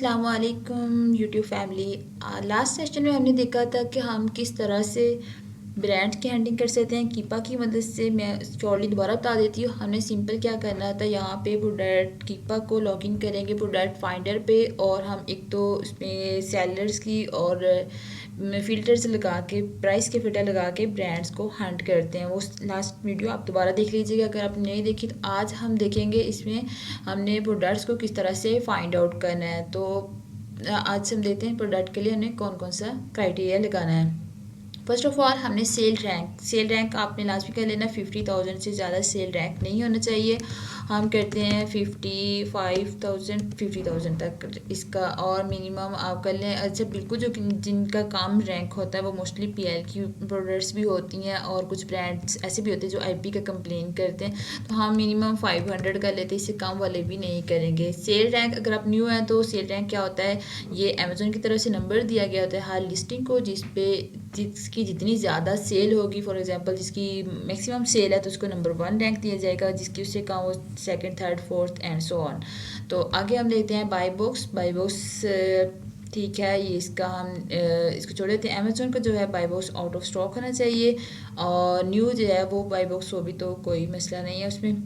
अस्सलाम वालेकुम YouTube family. Last session में हमने देखा था कि हम किस तरह से ब्रांड की हैंडलिंग कर सकते हैं कीपा की मदद से। मैं शॉर्टली दोबारा बता देती हूँ। हमने सिंपल क्या करना था, यहाँ पे प्रोडक्ट कीपा को लॉगिन करेंगे प्रोडक्ट फाइंडर पे, और हम एक तो उसमें सेलर्स की और फ़िल्टर्स लगा के, प्राइस के फ़िल्टर लगा के ब्रांड्स को हंट करते हैं। वो लास्ट वीडियो आप दोबारा देख लीजिएगा अगर आप नहीं देखी। तो आज हम देखेंगे इसमें हमने प्रोडक्ट्स को किस तरह से फाइंड आउट करना है। तो आज हम देखते हैं प्रोडक्ट के लिए हमें कौन कौन सा क्राइटेरिया लगाना है। फर्स्ट ऑफ ऑल हमने सेल रैंक आपने लास्ट में कर लेना। 50,000 से ज़्यादा सेल रैंक नहीं होना चाहिए। हम करते हैं 55,000 50,000 तक इसका, और मिनिमम आप कर लें। अच्छा बिल्कुल जो जिनका कम रैंक होता है वो मोस्टली पीएल की प्रोडक्ट्स भी होती हैं, और कुछ ब्रांड्स ऐसे भी होते हैं जो आईपी का कंप्लेन करते हैं। तो हम मिनिमम 500 कर लेते हैं, इससे कम वाले भी नहीं करेंगे। सेल रैंक अगर आप न्यू हैं तो सेल रैंक क्या होता है, ये अमेजोन की तरफ से नंबर दिया गया होता है हर लिस्टिंग को, जिसकी जितनी ज़्यादा सेल होगी। फॉर एग्जांपल जिसकी मैक्सिमम सेल है तो उसको नंबर 1 रैंक दिया जाएगा, जिसकी उससे कम वो second, third, fourth and so on. तो आगे हम देखते हैं बाई बॉक्स। ठीक है, ये इसका हम इसको छोड़ देते हैं। अमेजोन का जो है by box out of stock होना चाहिए, और न्यू जो है वो बाई बॉक्स हो भी तो कोई मसला नहीं है उसमें।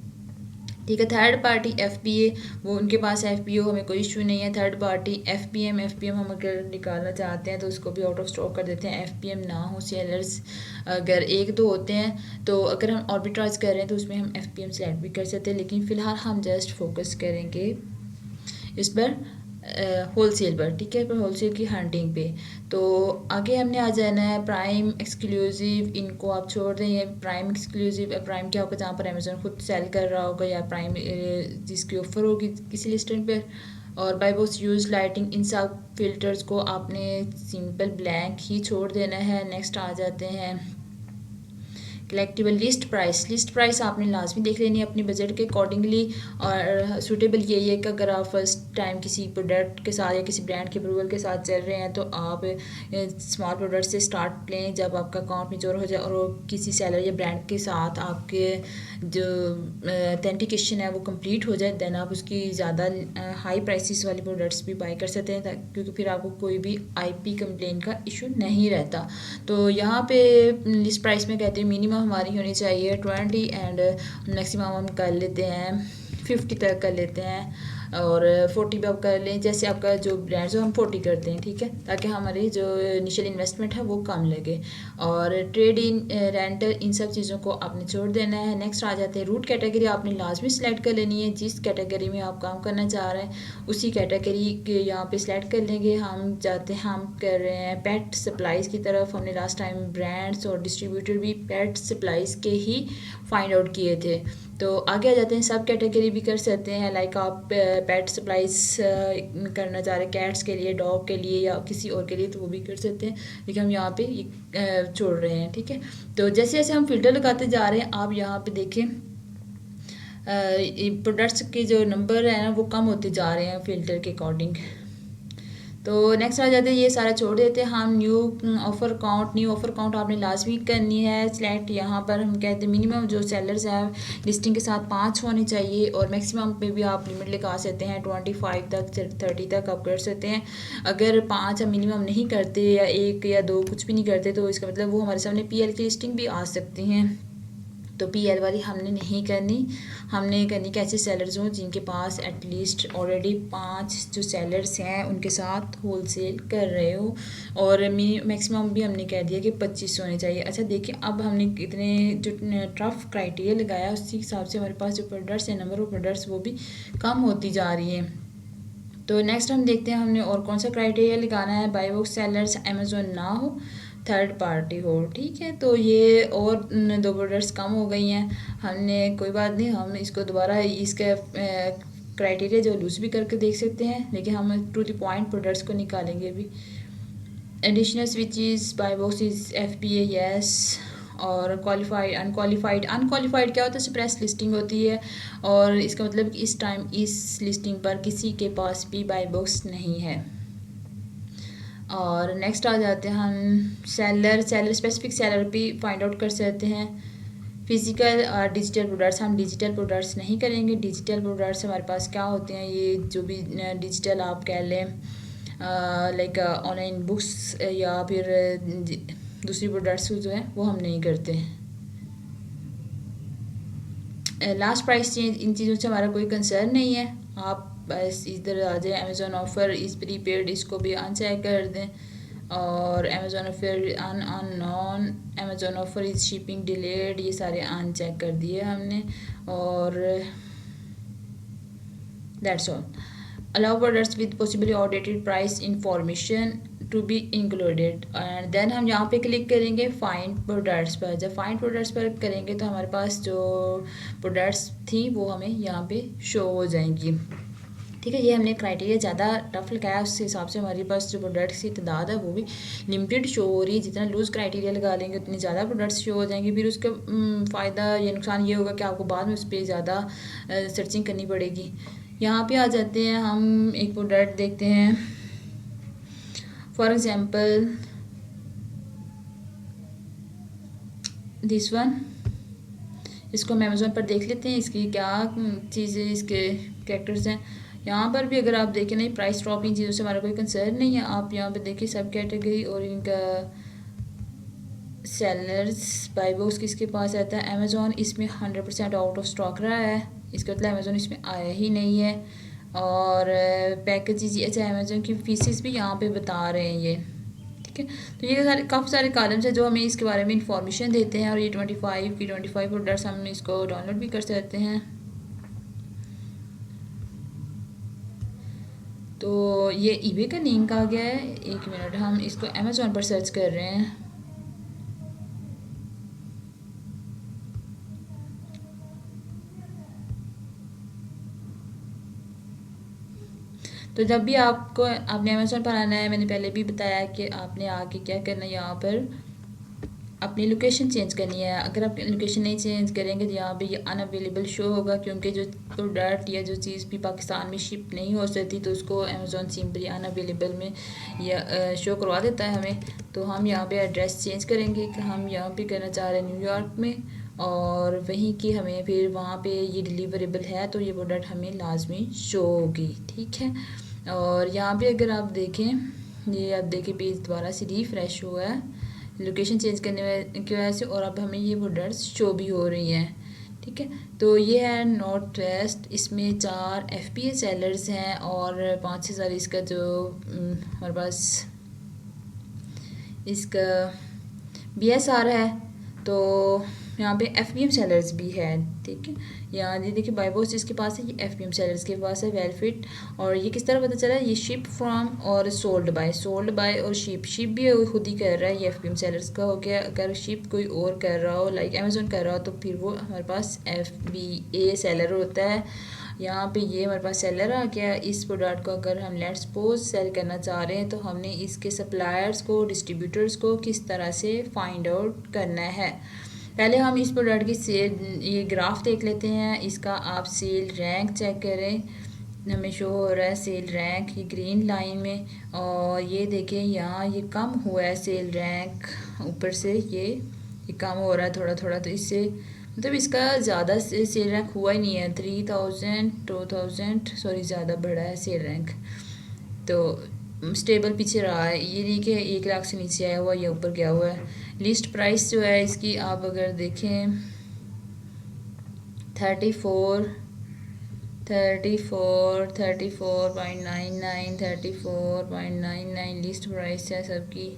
ठीक है, थर्ड पार्टी एफपीए, वो उनके पास एफपीओ, हमें कोई इशू नहीं है। थर्ड पार्टी एफपीएम हम अगर निकालना चाहते हैं तो उसको भी आउट ऑफ स्टॉक कर देते हैं। एफपीएम ना हो सेलर्स अगर एक दो होते हैं, तो अगर हम आर्बिट्राज कर रहे हैं तो उसमें हम एफपीएम सेलेक्ट भी कर सकते हैं, लेकिन फ़िलहाल हम जस्ट फोकस करेंगे इस पर होलसेल पर। ठीक है, पर होलसेल की हंटिंग पे। तो आगे हमने आ जाना है प्राइम एक्सक्लूसिव। इनको आप छोड़ दें, ये प्राइम एक्सक्लूसिव। प्राइम क्या होगा, जहाँ पर अमेजोन खुद सेल कर रहा होगा, या प्राइम जिसकी ऑफर होगी किसी लिस्टिंग पर। और बाय बॉक्स यूज लाइटिंग, इन सब फिल्टर्स को आपने सिंपल ब्लैंक ही छोड़ देना है। नेक्स्ट आ जाते हैं कलेक्टिबल लिस्ट प्राइस आपने लाजमी देख लेनी है अपनी बजट के अकॉर्डिंगली। और सूटेबल यही है कि अगर आप फर्स्ट टाइम किसी प्रोडक्ट के साथ या किसी ब्रांड के अप्रूवल के साथ चल रहे हैं तो आप स्मॉल प्रोडक्ट से स्टार्ट लें। जब आपका अकाउंट मेच्योर हो जाए और वो किसी सेलर या ब्रांड के साथ आपके जो ऑथेंटिकेशन है वो कंप्लीट हो जाए, देन आप उसकी ज़्यादा हाई प्राइसेस वाली प्रोडक्ट्स भी बाई कर सकते हैं, क्योंकि फिर आपको कोई भी आईपी कंप्लेन का इशू नहीं रहता। तो यहाँ पे लिस्ट प्राइस में कहते हैं मिनिमम हमारी होनी चाहिए 20, एंड मैक्सिमम हम कर लेते हैं 50 तक कर लेते हैं, और 40 पे आप कर लें। जैसे आपका जो ब्रांड्स हो हम 40 करते हैं, ठीक है, ताकि हमारी जो इनिशियल इन्वेस्टमेंट है वो कम लगे। और ट्रेड इन, रेंटल, इन सब चीज़ों को आपने छोड़ देना है। नेक्स्ट आ जाते हैं रूट कैटेगरी, आपने लाजमी सेलेक्ट कर लेनी है। जिस कैटेगरी में आप काम करना चाह रहे हैं उसी कैटेगरी के यहाँ पे सिलेक्ट कर लेंगे। हम कर रहे हैं पेट सप्लाईज़ की तरफ। हमने लास्ट टाइम ब्रांड्स और डिस्ट्रीब्यूटर भी पेट सप्लाईज़ के ही फाइंड आउट किए थे। तो आगे आ जाते हैं, सब कैटेगरी भी कर सकते हैं। लाइक आप पेट सप्लाईज करना चाह रहे हैं कैट्स के लिए, डॉग के लिए या किसी और के लिए, तो वो भी कर सकते हैं, लेकिन हम यहाँ पे छोड़ रहे हैं। ठीक है, तो जैसे जैसे हम फिल्टर लगाते जा रहे हैं, आप यहाँ पे देखें प्रोडक्ट्स के जो नंबर है ना वो कम होते जा रहे हैं फिल्टर के अकॉर्डिंग। तो नेक्स्ट आ जाते हैं, ये सारा छोड़ देते हैं हम। न्यू ऑफ़र काउंट आपने लाजमी करनी है सिलेक्ट। यहाँ पर हम कहते हैं मिनिमम जो सेलर्स हैं लिस्टिंग के साथ 5 होने चाहिए, और मैक्सिमम पे भी आप लिमिट लगा सकते हैं 25 तक, 30 तक आप कर सकते हैं। अगर 5 हम मिनिमम नहीं करते या 1 या 2 कुछ भी नहीं करते, तो इसका मतलब वो हमारे सामने पीएल की लिस्टिंग भी आ सकती हैं। तो पीएल वाली हमने नहीं करनी। हमने करनी कि ऐसे सेलर्स हों जिनके पास एटलीस्ट ऑलरेडी 5 जो सेलर्स हैं उनके साथ होलसेल कर रहे हो, और मैक्सिमम भी हमने कह दिया कि 25 होने चाहिए। अच्छा देखिए, अब हमने कितने जो टफ क्राइटेरिया लगाया उसी हिसाब से हमारे पास जो प्रोडक्ट्स हैं, नंबर ऑफ प्रोडक्ट्स वो भी कम होती जा रही हैं। तो नेक्स्ट हम देखते हैं हमने और कौन सा क्राइटेरिया लगाना है। बाय बॉक्स सेलर्स अमेजोन ना हो, थर्ड पार्टी हो। ठीक है, तो ये और 2 प्रोडक्ट्स कम हो गई हैं। हमने कोई बात नहीं, हम इसको दोबारा इसका क्राइटेरिया जो लूज भी करके देख सकते हैं, लेकिन हम टू द पॉइंट प्रोडक्ट्स को निकालेंगे अभी। Additional switches buy box is FPA yes, और क्वालिफाइड अनक्वालिफाइड क्या होता है, सप्रेस लिस्टिंग होती है, और इसका मतलब कि इस टाइम इस लिस्टिंग पर किसी के पास भी बाय बॉक्स नहीं है। और नेक्स्ट आ जाते हैं हम सेलर स्पेसिफिक सेलर भी फाइंड आउट कर सकते हैं। फिज़िकल और डिजिटल प्रोडक्ट्स, हम डिजिटल प्रोडक्ट्स नहीं करेंगे। डिजिटल प्रोडक्ट्स हमारे पास क्या होते हैं, ये जो भी डिजिटल आप कह लें लाइक ऑनलाइन बुक्स या फिर दूसरी प्रोडक्ट्स जो हैं वो हम नहीं करते। लास्ट प्राइस चेंज, इन चीज़ों से हमारा कोई कंसर्न नहीं है। आप बस इधर आ जाए, अमेज़ॉन ऑफ़र इज़ प्रीपेड, इसको भी अनचेक कर दें। और Amazon offer non Amazon offer is shipping delayed, ये सारे अनचेक कर दिए हमने। और that's all. Allow products with possibly outdated price information to be included, and then हम यहाँ पे क्लिक करेंगे फाइंड प्रोडक्ट्स पर। जब फाइंड प्रोडक्ट्स पर करेंगे तो हमारे पास जो प्रोडक्ट्स थी वो हमें यहाँ पे शो हो जाएंगी। ठीक है, ये हमने क्राइटेरिया ज़्यादा टफ लगाया, उस हिसाब से हमारे पास जो प्रोडक्ट्स की तादाद है वो भी लिमिटेड शो हो रही है। जितना लूज़ क्राइटेरिया लगा लेंगे उतनी ज़्यादा प्रोडक्ट्स शो हो जाएंगे। फिर उसका फ़ायदा या नुकसान ये होगा कि आपको बाद में उस पर ज़्यादा सर्चिंग करनी पड़ेगी। यहाँ पे आ जाते हैं, हम एक प्रोडक्ट देखते हैं। फॉर एग्ज़ाम्पल दिस वन, इसको हम अमेज़ोन पर देख लेते हैं, इसकी क्या चीज़ें, इसके कैरेक्टर्स हैं। यहाँ पर भी अगर आप देखें, नहीं प्राइस ड्रॉप इन चीज़ों से हमारा कोई कंसर्न नहीं है। आप यहाँ पे देखिए सब कैटेगरी और इनका सेलर्स बाई बॉक्स किसके पास आता है। अमेज़ोन इसमें 100% आउट ऑफ स्टॉक रहा है, इसका मतलब अमेज़ोन इसमें आया ही नहीं है। और पैकेजेस, अच्छा अमेज़ोन की फीसिस भी यहाँ पे बता रहे हैं ये। ठीक है, तो ये सारे काफ़ी सारे कॉलम्स हैं जो हमें इसके बारे में इंफॉर्मेशन देते हैं। और ये 25 प्रोडक्ट्स हम इसको डाउनलोड भी कर सकते हैं। तो ये ईबे का लिंक आ गया है, एक मिनट, हम इसको अमेज़ोन पर सर्च कर रहे हैं। तो जब भी आपने अमेज़ोन पर आना है, मैंने पहले भी बताया कि आपने आके क्या करना है, यहाँ पर अपनी लोकेशन चेंज करनी है। अगर आप लोकेशन नहीं चेंज करेंगे तो यहाँ पे ये अनअवेलेबल शो होगा, क्योंकि जो प्रोडक्ट या जो चीज़ भी पाकिस्तान में शिप नहीं हो सकती तो उसको अमेज़ोन सिंपली अनअवेलेबल में या शो करवा देता है हमें। तो हम यहाँ पे एड्रेस चेंज करेंगे कि हम यहाँ पे करना चाह रहे हैं न्यूयॉर्क में, और वहीं की हमें फिर वहाँ पे ये डिलीवरेबल है तो ये प्रोडक्ट हमें लाजमी शो होगी। ठीक है, और यहाँ पे अगर आप देखें, ये आप देखें पेज दोबारा से रिफ्रेश हुआ है लोकेशन चेंज करने की वजह से, और अब हमें ये प्रोडक्ट्स शो भी हो रही हैं। ठीक है, तो ये है नॉर्थ वेस्ट, इसमें 4 FBA सेलर्स हैं और 5 हज़ार इसका जो हमारे पास इसका BSR है। तो यहाँ पे FBM सेलर्स भी है। ठीक है, यहाँ ये देखिए बाईबॉक्स जिसके पास है, ये FBM सेलर्स के पास है, वेलफिट। और ये किस तरह पता चला, ये शिप फ्रॉम और सोल्ड बाय और शिप भी खुद ही कर रहा है, ये FBM सेलर्स का हो गया। अगर शिप कोई और कर रहा हो, लाइक अमेज़ोन कर रहा हो, तो फिर वो हमारे पास FBA सेलर होता है। यहाँ पे ये हमारे पास सेलर आ गया। इस प्रोडक्ट को अगर हम लेट्स सपोज सेल करना चाह रहे हैं तो हमने इसके सप्लायर्स को, डिस्ट्रीब्यूटर्स को किस तरह से फाइंड आउट करना है। पहले हम इस प्रोडक्ट की सेल, ये ग्राफ देख लेते हैं। इसका आप सेल रैंक चेक करें, हमें शो हो रहा है सेल रैंक ये ग्रीन लाइन में। और ये देखें यहाँ ये कम हुआ है सेल रैंक, ऊपर से ये कम हो रहा है थोड़ा थोड़ा। तो इससे मतलब इसका ज़्यादा सेल रैंक हुआ ही नहीं है, 3000 2000 सॉरी ज़्यादा बढ़ा है सेल रैंक। तो स्टेबल पीछे रहा है, ये नहीं कि 1 लाख से नीचे आया हुआ या ऊपर गया हुआ है। लिस्ट प्राइस जो है इसकी आप अगर देखें 34.99 लिस्ट प्राइस है सबकी।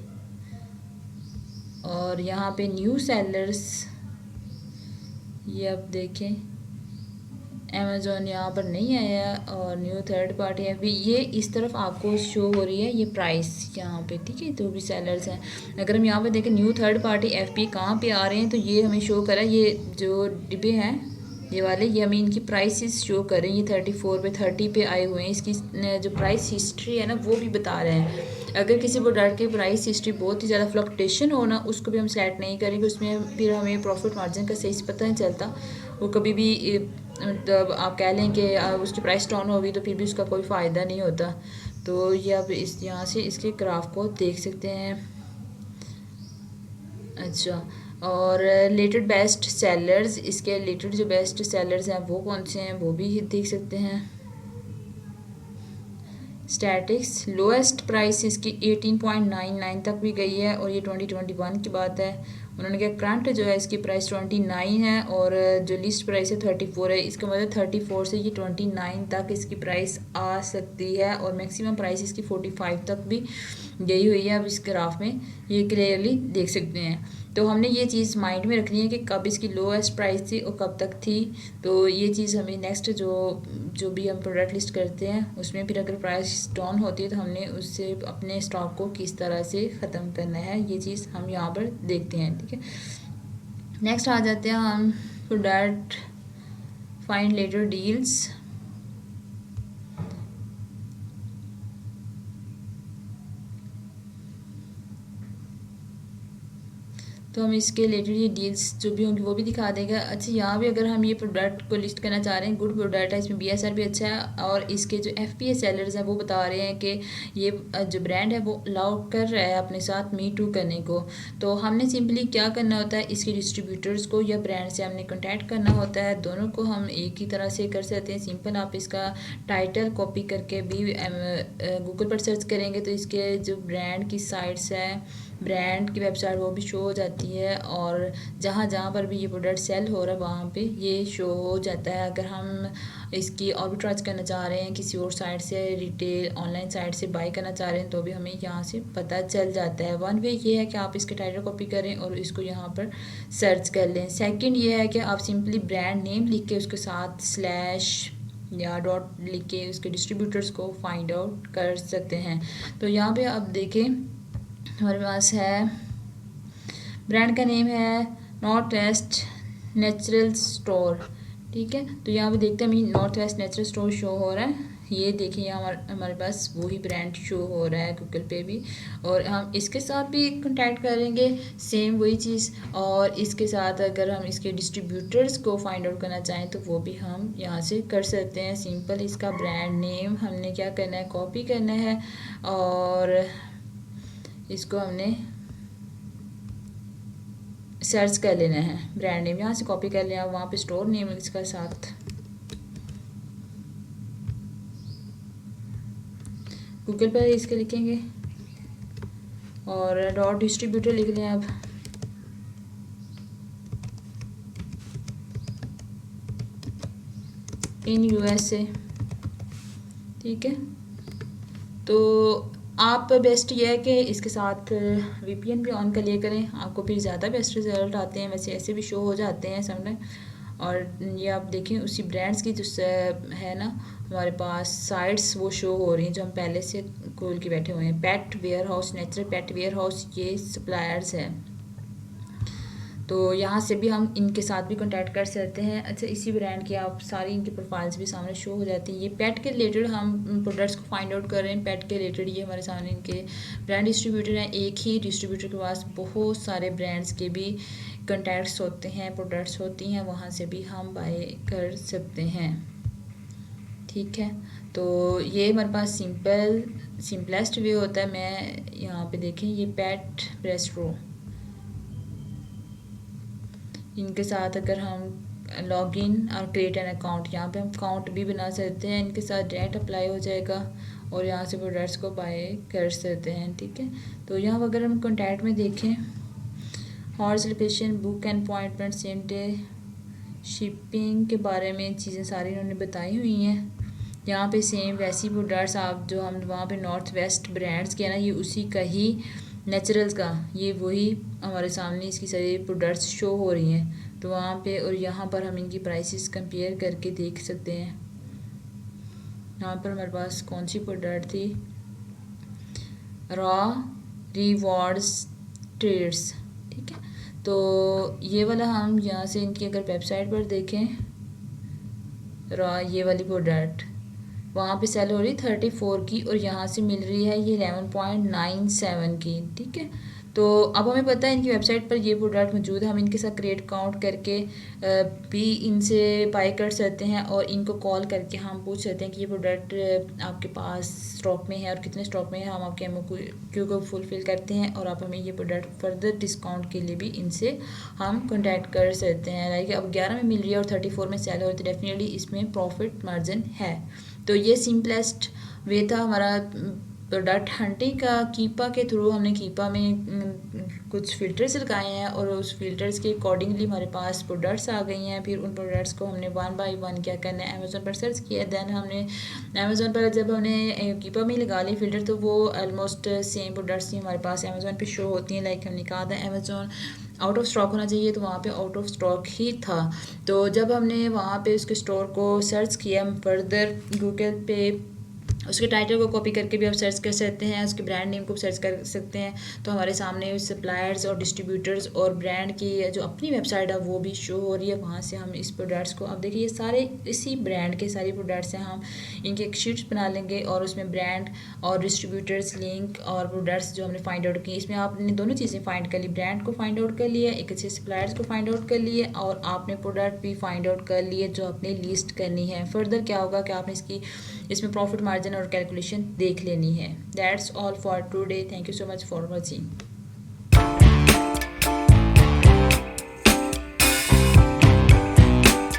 और यहाँ पे न्यू सेलर्स, ये आप देखें अमेज़ोन यहाँ पर नहीं आया, और न्यू थर्ड पार्टी है भी ये इस तरफ आपको शो हो रही है ये प्राइस यहाँ पे। ठीक है, तो भी सेलर्स हैं। अगर हम यहाँ पे देखें न्यू थर्ड पार्टी FP कहाँ पे आ रहे हैं, तो ये हमें शो करा, ये जो डिब्बे हैं ये वाले, ये हमें इनकी प्राइसेस शो कर रहे हैं। ये 34 पे 30 पे आए हुए हैं। इसकी जो प्राइस हिस्ट्री है ना वो भी बता रहे हैं। अगर किसी प्रोडक्ट की प्राइस हिस्ट्री बहुत ही ज़्यादा फ्लक्चुएशन हो ना, उसको भी हम सेलेक्ट नहीं करेंगे, उसमें फिर हमें प्रॉफिट मार्जिन का सही से पता नहीं चलता। वो कभी भी मतलब आप कह लें कि उसकी प्राइस डाउन होगी तो फिर भी उसका कोई फ़ायदा नहीं होता। तो ये आप यहाँ से इसके ग्राफ को देख सकते हैं। अच्छा, और रिलेटेड बेस्ट सेलर्स, इसके रिलेटेड जो बेस्ट सेलर्स हैं वो कौन से हैं वो भी देख सकते हैं। स्टैटिक्स, लोएस्ट प्राइस इसकी 18.99 तक भी गई है और ये 2021 की बात है। उन्होंने कहा करंट जो है इसकी प्राइस 29 है और जो लिस्ट प्राइस है 34 है। इसका मतलब 34 से ये 29 तक इसकी प्राइस आ सकती है और मैक्सिमम प्राइस इसकी 45 तक भी गई हुई है। अब इस ग्राफ में ये क्लियरली देख सकते हैं। तो हमने ये चीज़ माइंड में रखनी है कि कब इसकी लोएस्ट प्राइस थी और कब तक थी। तो ये चीज़ हमें नेक्स्ट जो भी हम प्रोडक्ट लिस्ट करते हैं उसमें फिर अगर प्राइस डाउन होती है तो हमने उससे अपने स्टॉक को किस तरह से ख़त्म करना है, ये चीज़ हम यहाँ पर देखते हैं। ठीक है, नेक्स्ट आ जाते हैं हम प्रोडक्ट फाइंड लेटर डील्स। तो हम इसके रिलेटेड ये डील्स जो भी होंगी वो भी दिखा देगा। अच्छा, यहाँ भी अगर हम ये प्रोडक्ट को लिस्ट करना चाह रहे हैं, गुड प्रोडक्ट है, इसमें BSR भी अच्छा है और इसके जो FBA सेलर्स हैं वो बता रहे हैं कि ये जो ब्रांड है वो अलाउ कर रहा है अपने साथ मी टू करने को। तो हमने सिंपली क्या करना होता है, इसके डिस्ट्रीब्यूटर्स को या ब्रांड से हमने कॉन्टैक्ट करना होता है। दोनों को हम एक ही तरह से कर सकते हैं। सिंपल आप इसका टाइटल कॉपी करके भी गूगल पर सर्च करेंगे तो इसके जो ब्रांड की साइट्स हैं, ब्रांड की वेबसाइट वो भी शो हो जाती है और जहाँ जहाँ पर भी ये प्रोडक्ट सेल हो रहा है वहाँ पे ये शो हो जाता है। अगर हम इसकी आर्बिट्राज करना चाह रहे हैं किसी और साइट से, रिटेल ऑनलाइन साइट से बाई करना चाह रहे हैं तो भी हमें यहाँ से पता चल जाता है। वन वे ये है कि आप इसके टाइटल कॉपी करें और इसको यहाँ पर सर्च कर लें। सेकेंड ये है कि आप सिंपली ब्रांड नेम लिख के उसके साथ स्लैश या डॉट लिख के उसके डिस्ट्रीब्यूटर्स को फाइंड आउट कर सकते हैं। तो यहाँ पे आप देखें हमारे पास है, ब्रांड का नेम है नॉर्थ वेस्ट नेचुरल स्टोर। ठीक है, तो यहाँ पे देखते हैं north west natural store show हो रहा है। ये देखिए यहाँ हमारे पास वही ब्रांड शो हो रहा है गूगल पे भी और हम इसके साथ भी कॉन्टैक्ट करेंगे सेम वही चीज़। और इसके साथ अगर हम इसके डिस्ट्रीब्यूटर्स को फाइंड आउट करना चाहें तो वो भी हम यहाँ से कर सकते हैं। सिंपल इसका ब्रांड नेम हमने क्या करना है, कॉपी करना है और इसको हमने सर्च कर लेना है। ब्रांड नेम यहाँ से कॉपी कर लिया, वहाँ पे स्टोर नेम इसका साथ गूगल पर इसके लिखेंगे और डॉट डिस्ट्रीब्यूटर लिख लें अब। इन USA। ठीक है, तो आप बेस्ट ये है कि इसके साथ VPN भी ऑन कर लिया करें, आपको फिर ज़्यादा बेस्ट रिजल्ट आते हैं। वैसे ऐसे भी शो हो जाते हैं समटाइम। और ये आप देखें उसी ब्रांड्स की जो है ना हमारे पास साइट्स वो शो हो रही हैं जो हम पहले से खोल के बैठे हुए हैं। Pet warehouse, natural pet warehouse, ये सप्लायर्स हैं। तो यहाँ से भी हम इनके साथ भी कांटेक्ट कर सकते हैं। अच्छा, इसी ब्रांड की आप सारी इनकी प्रोफाइल्स भी सामने शो हो जाती हैं। ये पेट के रिलेटेड हम प्रोडक्ट्स को फाइंड आउट कर रहे हैं। पेट के रिलेटेड ये हमारे सामने इनके ब्रांड डिस्ट्रीब्यूटर हैं। एक ही डिस्ट्रीब्यूटर के पास बहुत सारे ब्रांड्स के भी कॉन्टैक्ट्स होते हैं, प्रोडक्ट्स होती हैं, वहाँ से भी हम बाय कर सकते हैं। ठीक है, तो ये हमारे पास सिंपलेस्ट वे होता है। मैं यहाँ पे देखें ये पेट प्रेस्ट्रो, इनके साथ अगर हम लॉगिन और क्रिएट एन अकाउंट, यहाँ पे हम अकाउंट भी बना सकते हैं। इनके साथ डायरेक्ट अप्लाई हो जाएगा और यहाँ से प्रोडक्ट्स को बाय कर सकते हैं। ठीक है, तो यहाँ अगर हम कॉन्टैक्ट में देखें, horse location, book and appointment, same day shipping के बारे में चीज़ें सारी इन्होंने बताई हुई हैं। यहाँ पे सेम वैसी प्रोडक्ट्स आप जो हम वहाँ पे नॉर्थ वेस्ट ब्रांड्स के ना, ये उसी का ही नेचुरल्स का ये वही हमारे सामने इसकी सारी प्रोडक्ट्स शो हो रही हैं। तो वहाँ पे और यहाँ पर हम इनकी प्राइसेस कंपेयर करके देख सकते हैं। यहाँ पर हमारे पास कौन सी प्रोडक्ट थी, रॉ रिवॉर्ड्स ट्रेड्स। ठीक है, तो ये वाला हम यहाँ से इनकी अगर वेबसाइट पर देखें, रॉ ये वाली प्रोडक्ट वहाँ पे सेल हो रही 34 की और यहाँ से मिल रही है ये 11.97 की। ठीक है, तो अब हमें पता है इनकी वेबसाइट पर ये प्रोडक्ट मौजूद है, हम इनके साथ क्रिएट अकाउंट करके भी इनसे बाय कर सकते हैं और इनको कॉल करके हम पूछ सकते हैं कि ये प्रोडक्ट आपके पास स्टॉक में है और कितने स्टॉक में है। हम आपके MOQ को फुलफ़िल करते हैं और आप हमें ये प्रोडक्ट फर्दर डिस्काउंट के लिए भी इनसे हम कॉन्टैक्ट कर सकते हैं। लाइक अब 11 में मिल रही है और 34 में सेल हो रही है, तो डेफिनेटली इसमें प्रॉफिट मार्जिन है। तो ये सिंपलेस्ट वे था हमारा प्रोडक्ट हंटिंग का। कीपा के थ्रू हमने कीपा में कुछ फ़िल्टर्स लगाए हैं और उस फ़िल्टर्स के अकॉर्डिंगली हमारे पास प्रोडक्ट्स आ गई हैं। फिर उन प्रोडक्ट्स को हमने 1 बाय 1 क्या करना है, अमेज़ोन पर सर्च किया। दैन हमने अमेज़ोन पर जब हमने कीपा में लगा ली फ़िल्टर, तो वो ऑलमोस्ट सेम प्रोडक्ट्स ही हमारे पास अमेज़ोन पे शो होती हैं। लाइक हमने कहा था अमेज़ोन आउट ऑफ स्टॉक होना चाहिए, तो वहाँ पे आउट ऑफ स्टॉक ही था। तो जब हमने वहाँ पे उसके स्टोर को सर्च किया, हम फर्दर गूगल पे उसके टाइटल को कॉपी करके भी आप सर्च कर सकते हैं, उसके ब्रांड नेम को सर्च कर सकते हैं, तो हमारे सामने सप्लायर्स और डिस्ट्रीब्यूटर्स और ब्रांड की जो अपनी वेबसाइट है वो भी शो हो रही है। वहाँ से हम इस प्रोडक्ट्स को, अब देखिए ये सारे इसी ब्रांड के सारी प्रोडक्ट्स हैं, हम इनके एक शीट्स बना लेंगे और उसमें ब्रांड और डिस्ट्रीब्यूटर्स लिंक और प्रोडक्ट्स जो हमने फाइंड आउट किए, इसमें आपने दोनों चीज़ें फाइंड कर ली, ब्रांड को फाइंड आउट कर लिया, एक अच्छे सप्लायर्स को फाइंड आउट कर लिए और आपने प्रोडक्ट भी फाइंड आउट कर लिए जो आपने लिस्ट करनी है। फर्दर क्या होगा कि आपने इसमें प्रॉफिट मार्जिन और कैलकुलेशन देख लेनी है। That's all for today. Thank you so much for watching.